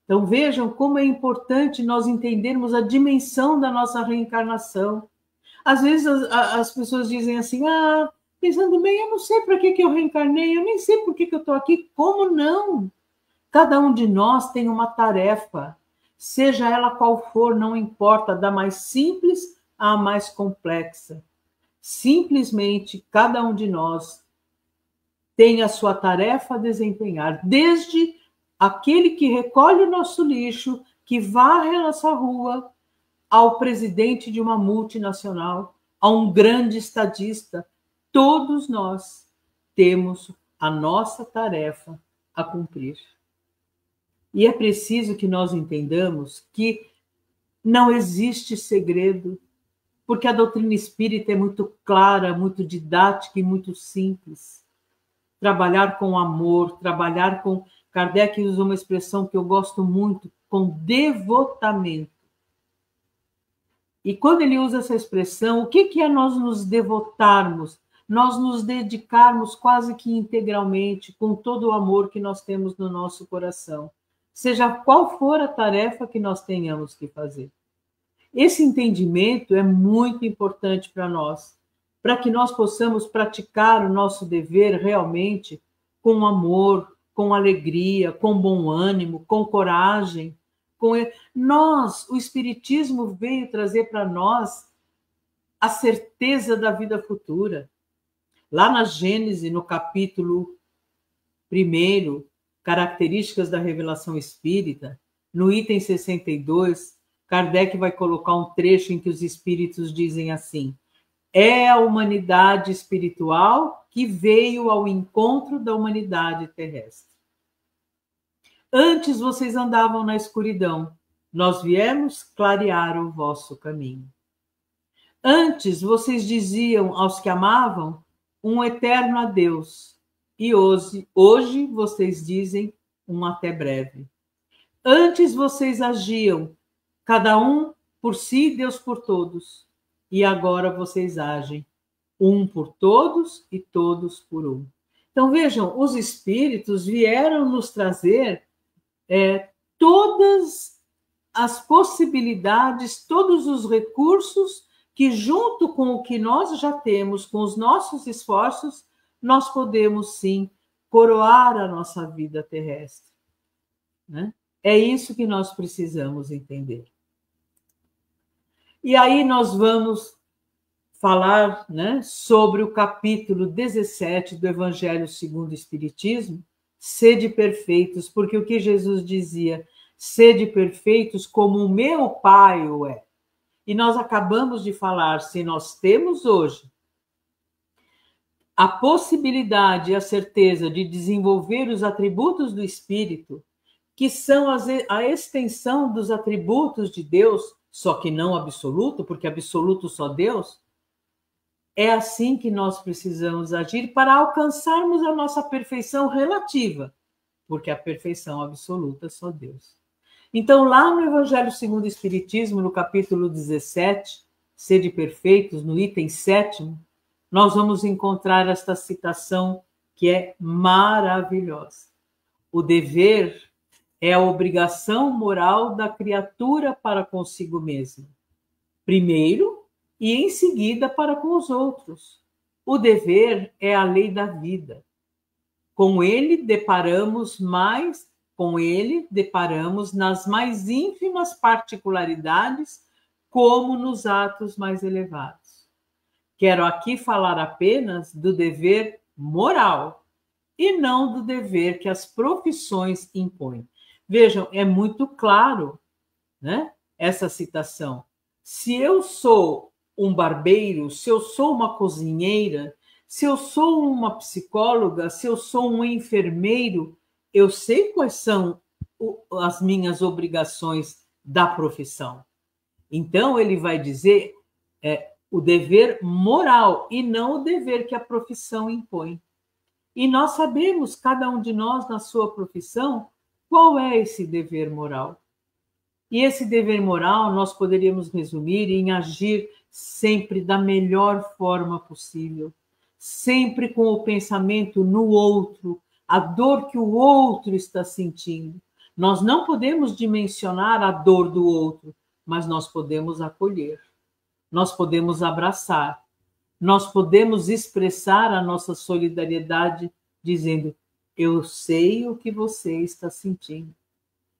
Speaker 3: Então vejam como é importante nós entendermos a dimensão da nossa reencarnação. Às vezes as pessoas dizem assim, pensando bem, eu não sei para que eu reencarnei, eu nem sei por que eu estou aqui. Como não? Cada um de nós tem uma tarefa, seja ela qual for, não importa, da mais simples à mais complexa. Simplesmente, cada um de nós tem a sua tarefa a desempenhar, desde aquele que recolhe o nosso lixo, que varre a nossa rua, ao presidente de uma multinacional, a um grande estadista. Todos nós temos a nossa tarefa a cumprir. E é preciso que nós entendamos que não existe segredo, porque a doutrina espírita é muito clara, muito didática e muito simples. Trabalhar com amor, trabalhar com... Kardec usa uma expressão que eu gosto muito, com devotamento. E quando ele usa essa expressão, o que é nós nos devotarmos? Nós nos dedicarmos quase que integralmente, com todo o amor que nós temos no nosso coração, seja qual for a tarefa que nós tenhamos que fazer. Esse entendimento é muito importante para nós, para que nós possamos praticar o nosso dever realmente com amor, com alegria, com bom ânimo, com coragem. O Espiritismo veio trazer para nós a certeza da vida futura. Lá na Gênese, no capítulo 1, Características da Revelação Espírita, no item 62, Kardec vai colocar um trecho em que os espíritos dizem assim: é a humanidade espiritual que veio ao encontro da humanidade terrestre. Antes vocês andavam na escuridão, nós viemos clarear o vosso caminho. Antes vocês diziam aos que amavam um eterno adeus, e hoje vocês dizem um até breve. Antes vocês agiam, cada um por si, Deus por todos, e agora vocês agem, um por todos e todos por um. Então vejam, os espíritos vieram nos trazer todas as possibilidades, todos os recursos que, junto com o que nós já temos, com os nossos esforços, nós podemos, sim, coroar a nossa vida terrestre. Né? É isso que nós precisamos entender. E aí nós vamos falar, né, sobre o capítulo 17 do Evangelho segundo o Espiritismo, sede perfeitos, porque o que Jesus dizia, sede perfeitos como o meu Pai o é. E nós acabamos de falar, se nós temos hoje a possibilidade e a certeza de desenvolver os atributos do Espírito, que são a extensão dos atributos de Deus, só que não absoluto, porque absoluto só Deus, é assim que nós precisamos agir para alcançarmos a nossa perfeição relativa, porque a perfeição absoluta é só Deus. Então, lá no Evangelho segundo o Espiritismo, no capítulo 17, Sede Perfeitos, no item 7º, nós vamos encontrar esta citação que é maravilhosa. O dever é a obrigação moral da criatura para consigo mesma. Primeiro, e em seguida para com os outros. O dever é a lei da vida. Com ele deparamos nas mais ínfimas particularidades, como nos atos mais elevados. Quero aqui falar apenas do dever moral e não do dever que as profissões impõem. Vejam, é muito claro, né, essa citação. Se eu sou um barbeiro, se eu sou uma cozinheira, se eu sou uma psicóloga, se eu sou um enfermeiro, eu sei quais são as minhas obrigações da profissão. Então, ele vai dizer o dever moral e não o dever que a profissão impõe. E nós sabemos, cada um de nós, na sua profissão, qual é esse dever moral. E esse dever moral nós poderíamos resumir em agir sempre da melhor forma possível, sempre com o pensamento no outro, a dor que o outro está sentindo. Nós não podemos dimensionar a dor do outro, mas nós podemos acolher, nós podemos abraçar, nós podemos expressar a nossa solidariedade dizendo: eu sei o que você está sentindo.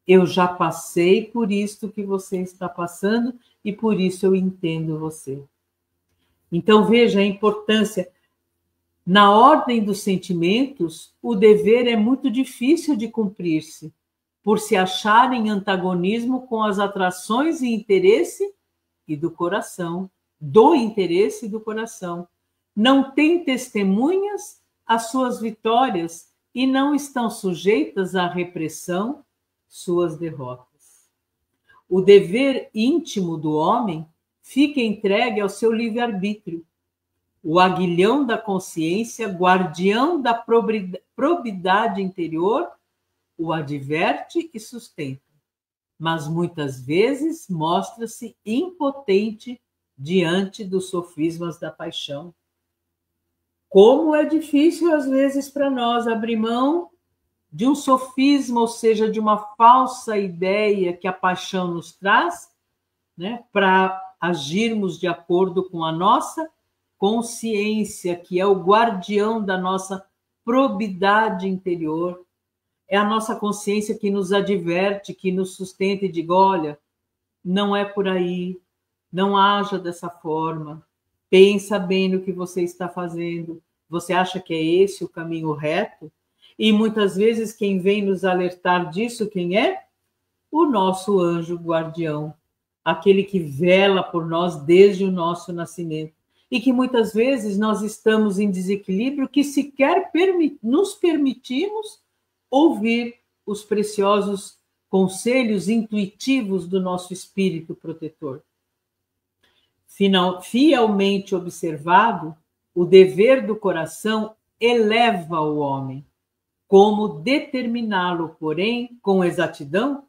Speaker 3: Eu já passei por isto que você está passando e por isso eu entendo você. Então, veja a importância. Na ordem dos sentimentos, o dever é muito difícil de cumprir-se, por se achar em antagonismo com as atrações e interesse e do coração, do interesse e do coração. Não tem testemunhas as suas vitórias e não estão sujeitas à repressão suas derrotas. O dever íntimo do homem fica entregue ao seu livre-arbítrio. O aguilhão da consciência, guardião da probidade interior, o adverte e sustenta, mas muitas vezes mostra-se impotente diante dos sofismas da paixão. Como é difícil, às vezes, para nós abrir mão de um sofisma, ou seja, de uma falsa ideia que a paixão nos traz, né, para agirmos de acordo com a nossa consciência, que é o guardião da nossa probidade interior. É a nossa consciência que nos adverte, que nos sustenta e diz: olha, não é por aí, não haja dessa forma, pensa bem no que você está fazendo, você acha que é esse o caminho reto? E muitas vezes quem vem nos alertar disso, quem é? O nosso anjo guardião, aquele que vela por nós desde o nosso nascimento. E que muitas vezes nós estamos em desequilíbrio que sequer nos permitimos ouvir os preciosos conselhos intuitivos do nosso espírito protetor. Fielmente observado, o dever do coração eleva o homem. Como determiná-lo, porém, com exatidão?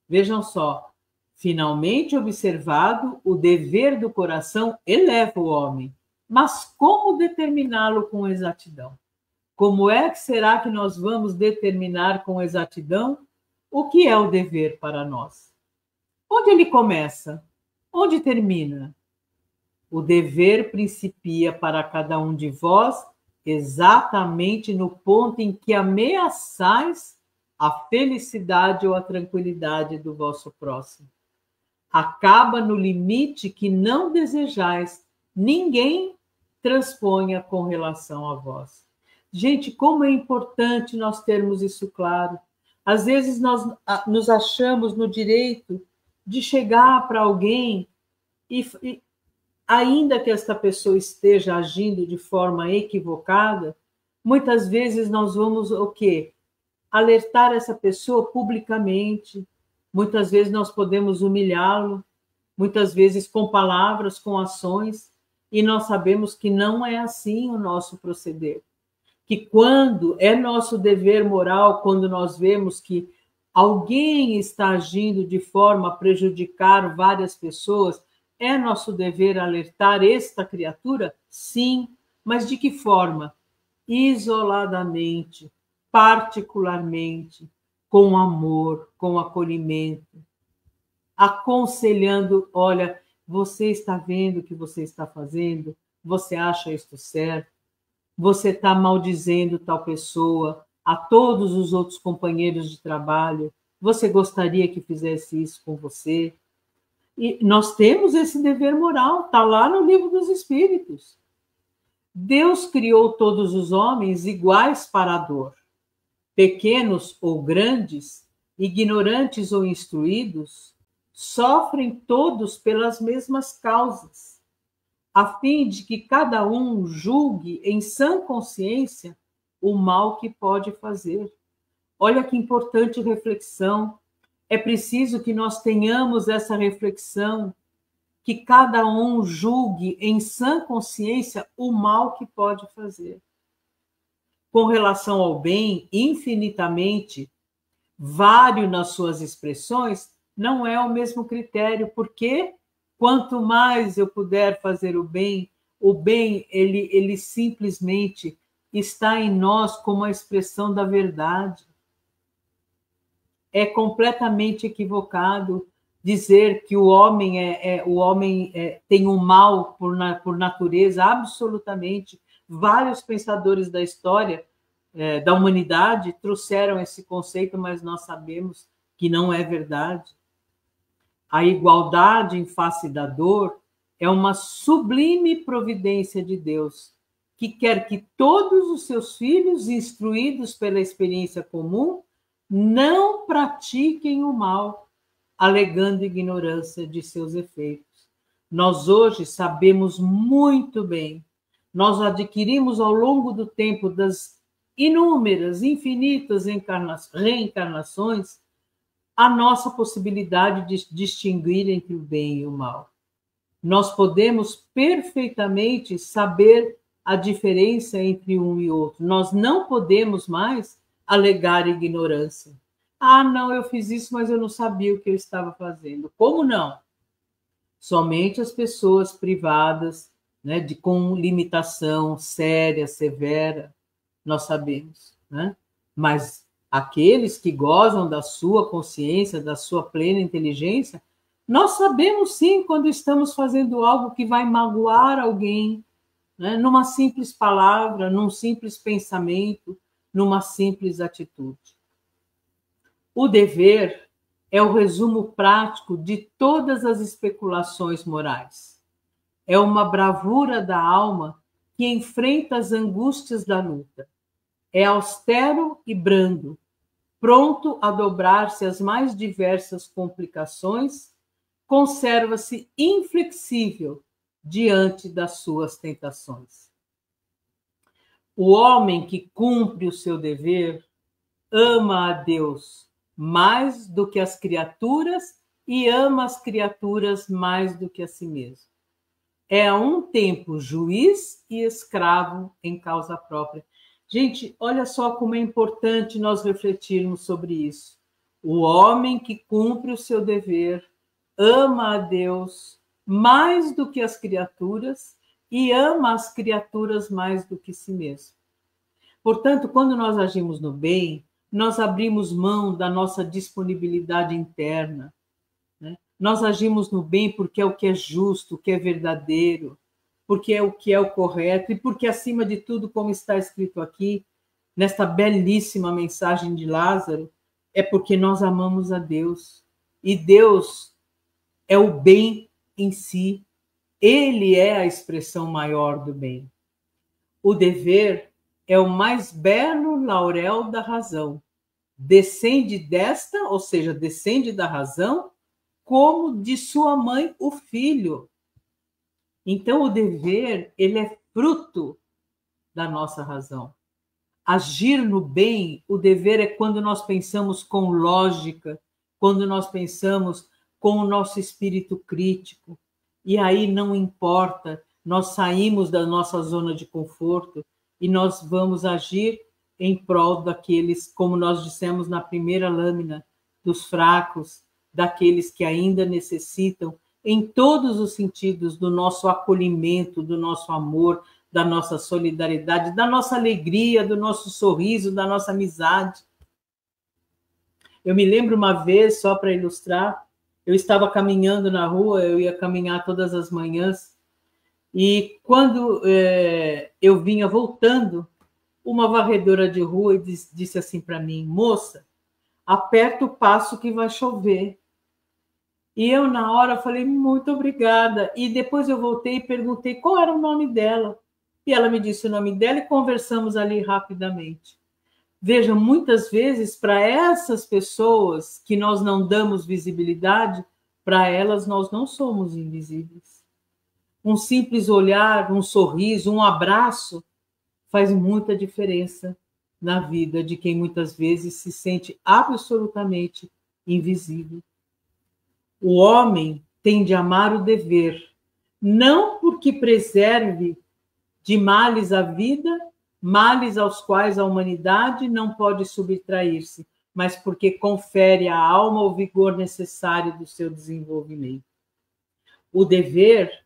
Speaker 3: Vejam só, finalmente observado, o dever do coração eleva o homem. Mas como determiná-lo com exatidão? Como é que será que nós vamos determinar com exatidão o que é o dever para nós? Onde ele começa? Onde termina? O dever principia para cada um de vós exatamente no ponto em que ameaçais a felicidade ou a tranquilidade do vosso próximo. Acaba no limite que não desejais ninguém transponha com relação a vós. Gente, como é importante nós termos isso claro. Às vezes nós nos achamos no direito de chegar para alguém e ainda que esta pessoa esteja agindo de forma equivocada, muitas vezes nós vamos o quê? Alertar essa pessoa publicamente. Muitas vezes nós podemos humilhá-lo, muitas vezes com palavras, com ações, e nós sabemos que não é assim o nosso proceder. Que quando é nosso dever moral, quando nós vemos que alguém está agindo de forma a prejudicar várias pessoas, é nosso dever alertar esta criatura? Sim, mas de que forma? Isoladamente, particularmente, com amor, com acolhimento, aconselhando, olha, você está vendo o que você está fazendo? Você acha isto certo? Você está maldizendo tal pessoa, a todos os outros companheiros de trabalho? Você gostaria que fizesse isso com você? E nós temos esse dever moral, está lá no Livro dos Espíritos. Deus criou todos os homens iguais para a dor. Pequenos ou grandes, ignorantes ou instruídos, sofrem todos pelas mesmas causas, a fim de que cada um julgue em sã consciência o mal que pode fazer. Olha que importante reflexão. É preciso que nós tenhamos essa reflexão, que cada um julgue em sã consciência o mal que pode fazer. Com relação ao bem, infinitamente vário nas suas expressões, não é o mesmo critério, porque quanto mais eu puder fazer o bem, ele simplesmente está em nós como a expressão da verdade. É completamente equivocado dizer que o homem tem um mal por natureza, absolutamente. Vários pensadores da história da humanidade trouxeram esse conceito, mas nós sabemos que não é verdade. A igualdade em face da dor é uma sublime providência de Deus, que quer que todos os seus filhos, instruídos pela experiência comum, não pratiquem o mal, alegando ignorância de seus efeitos. Nós hoje sabemos muito bem, nós adquirimos ao longo do tempo das inúmeras, infinitas reencarnações, a nossa possibilidade de distinguir entre o bem e o mal. Nós podemos perfeitamente saber a diferença entre um e outro. Nós não podemos mais alegar ignorância. Ah, não, eu fiz isso, mas eu não sabia o que eu estava fazendo. Como não? Somente as pessoas privadas, né, com limitação séria, severa, nós sabemos, né? Mas aqueles que gozam da sua consciência, da sua plena inteligência, nós sabemos sim quando estamos fazendo algo que vai magoar alguém, né? Numa simples palavra, num simples pensamento, numa simples atitude. O dever é o resumo prático de todas as especulações morais. É uma bravura da alma que enfrenta as angústias da luta. É austero e brando, pronto a dobrar-se às mais diversas complicações, conserva-se inflexível diante das suas tentações. O homem que cumpre o seu dever ama a Deus mais do que as criaturas e ama as criaturas mais do que a si mesmo. É a um tempo juiz e escravo em causa própria. Gente, olha só como é importante nós refletirmos sobre isso. O homem que cumpre o seu dever ama a Deus mais do que as criaturas e ama as criaturas mais do que si mesmo. Portanto, quando nós agimos no bem, nós abrimos mão da nossa disponibilidade interna, né? Nós agimos no bem porque é o que é justo, o que é verdadeiro, porque é o que é o correto e porque, acima de tudo, como está escrito aqui, nesta belíssima mensagem de Lázaro, é porque nós amamos a Deus. E Deus é o bem em si. Ele é a expressão maior do bem. O dever é o mais belo laurel da razão. Descende desta, ou seja, descende da razão, como de sua mãe o filho. Então, o dever, ele é fruto da nossa razão. Agir no bem, o dever é quando nós pensamos com lógica, quando nós pensamos com o nosso espírito crítico. E aí não importa, nós saímos da nossa zona de conforto e nós vamos agir em prol daqueles, como nós dissemos na primeira lâmina, dos fracos, daqueles que ainda necessitam, em todos os sentidos, do nosso acolhimento, do nosso amor, da nossa solidariedade, da nossa alegria, do nosso sorriso, da nossa amizade. Eu me lembro uma vez, só para ilustrar, eu estava caminhando na rua, eu ia caminhar todas as manhãs, e quando eu vinha voltando, uma varredora de rua disse assim para mim: moça, aperta o passo que vai chover. E eu, na hora, falei: muito obrigada. E depois eu voltei e perguntei qual era o nome dela. E ela me disse o nome dela e conversamos ali rapidamente. Veja, muitas vezes, para essas pessoas que nós não damos visibilidade, para elas nós não somos invisíveis. Um simples olhar, um sorriso, um abraço faz muita diferença na vida de quem muitas vezes se sente absolutamente invisível. O homem tem de amar o dever, não porque preserve de males a vida, males aos quais a humanidade não pode subtrair-se, mas porque confere à alma o vigor necessário do seu desenvolvimento. O dever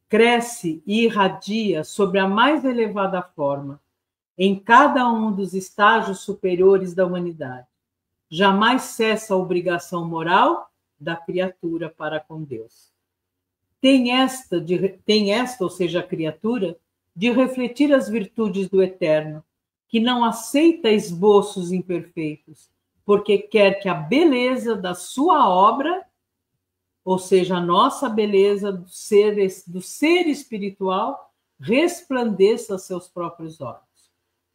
Speaker 3: cresce e irradia sobre a mais elevada forma, em cada um dos estágios superiores da humanidade. Jamais cessa a obrigação moral da criatura para com Deus. Tem esta, ou seja, a criatura, de refletir as virtudes do Eterno, que não aceita esboços imperfeitos, porque quer que a beleza da sua obra, ou seja, a nossa beleza do ser espiritual, resplandeça aos seus próprios olhos.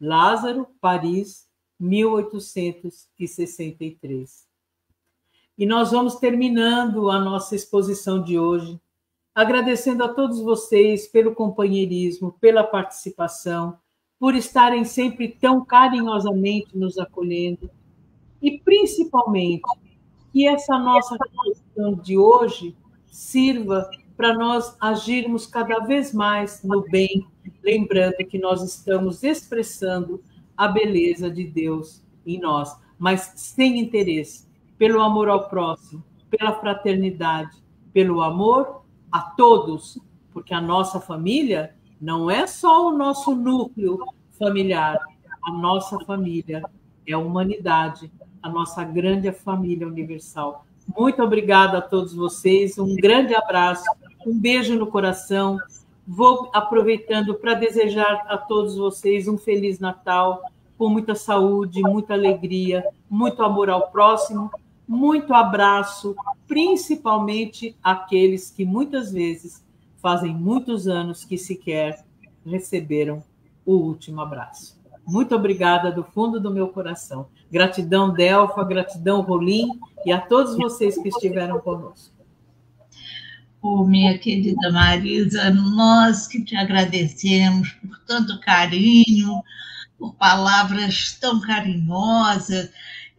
Speaker 3: Lázaro, Paris, 1863. E nós vamos terminando a nossa exposição de hoje, agradecendo a todos vocês pelo companheirismo, pela participação, por estarem sempre tão carinhosamente nos acolhendo e, principalmente, que essa nossa reflexão de hoje sirva para nós agirmos cada vez mais no bem, lembrando que nós estamos expressando a beleza de Deus em nós, mas sem interesse, pelo amor ao próximo, pela fraternidade, pelo amor a todos, porque a nossa família não é só o nosso núcleo familiar, a nossa família é a humanidade, a nossa grande família universal. Muito obrigada a todos vocês, um grande abraço, um beijo no coração. Vou aproveitando para desejar a todos vocês um Feliz Natal, com muita saúde, muita alegria, muito amor ao próximo, muito abraço, principalmente aqueles que muitas vezes fazem muitos anos que sequer receberam o último abraço. Muito obrigada do fundo do meu coração. Gratidão, Delfa, gratidão, Rolim, e a todos vocês que estiveram conosco.
Speaker 2: Minha querida Marisa, nós que te agradecemos por tanto carinho, por palavras tão carinhosas,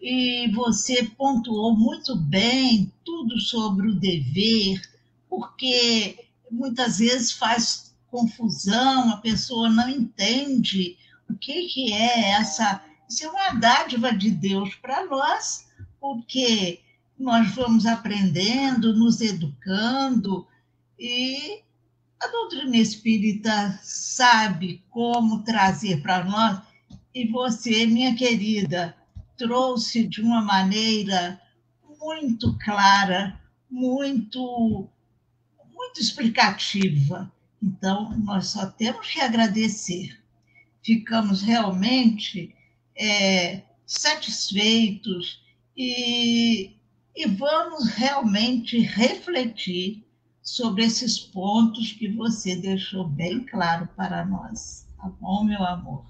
Speaker 2: e você pontuou muito bem tudo sobre o dever, porque muitas vezes faz confusão, a pessoa não entende o que é essa. Isso é uma dádiva de Deus para nós, porque nós vamos aprendendo, nos educando, e a doutrina espírita sabe como trazer para nós, e você, minha querida, trouxe de uma maneira muito clara, muito explicativa. Então, nós só temos que agradecer. Ficamos realmente satisfeitos e vamos realmente refletir sobre esses pontos que você deixou bem claro para nós, tá bom, meu amor?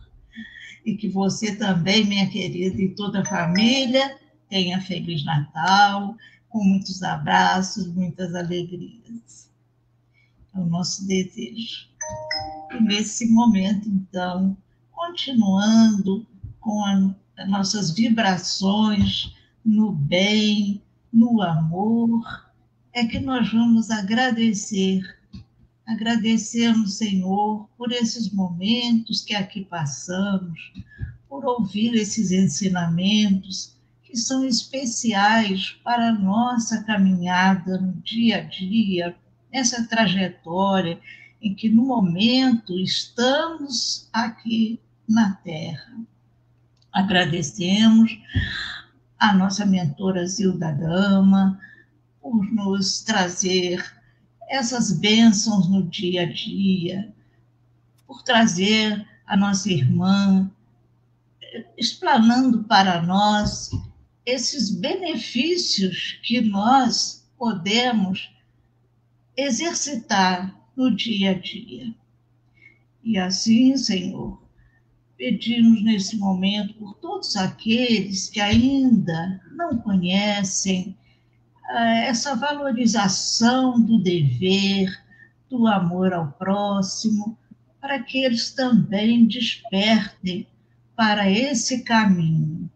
Speaker 2: E que você também, minha querida, e toda a família tenha Feliz Natal, com muitos abraços, muitas alegrias. É o nosso desejo. E nesse momento, então, continuando com as nossas vibrações no bem, no amor, é que nós vamos agradecemos, Senhor, por esses momentos que aqui passamos, por ouvir esses ensinamentos que são especiais para a nossa caminhada no dia a dia, essa trajetória em que, no momento, estamos aqui na Terra. Agradecemos a nossa mentora Zilda Gama por nos trazer essas bênçãos no dia a dia, por trazer a nossa irmã, explanando para nós esses benefícios que nós podemos exercitar no dia a dia. E assim, Senhor, pedimos nesse momento por todos aqueles que ainda não conhecem essa valorização do dever, do amor ao próximo, para que eles também despertem para esse caminho.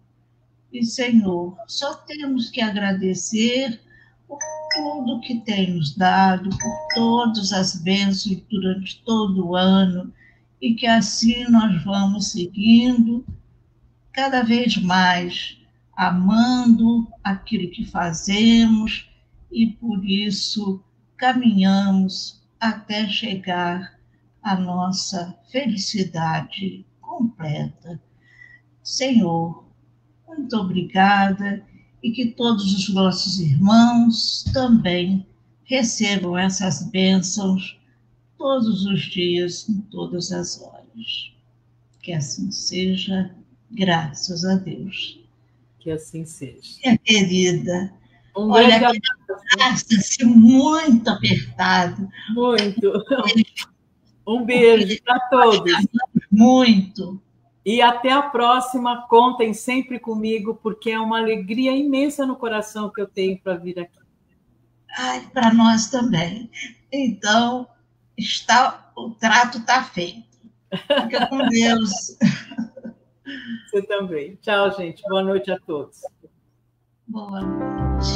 Speaker 2: E, Senhor, só temos que agradecer por tudo que tem nos dado, por todas as bênçãos durante todo o ano, e que assim nós vamos seguindo cada vez mais, amando aquilo que fazemos e, por isso, caminhamos até chegar à nossa felicidade completa. Senhor, muito obrigada e que todos os nossos irmãos também recebam essas bênçãos todos os dias, em todas as horas. Que assim seja, graças a Deus.
Speaker 3: Que assim seja.
Speaker 2: Minha querida,
Speaker 3: Olha,
Speaker 2: que abraço muito apertado.
Speaker 3: Muito. Um beijo para todos.
Speaker 2: Muito.
Speaker 3: E até a próxima. Contem sempre comigo, porque é uma alegria imensa no coração que eu tenho para vir aqui.
Speaker 2: Para nós também. Então, o trato está feito. Fica com Deus.
Speaker 3: Você também. Tchau, gente. Boa noite a todos.
Speaker 2: Boa noite.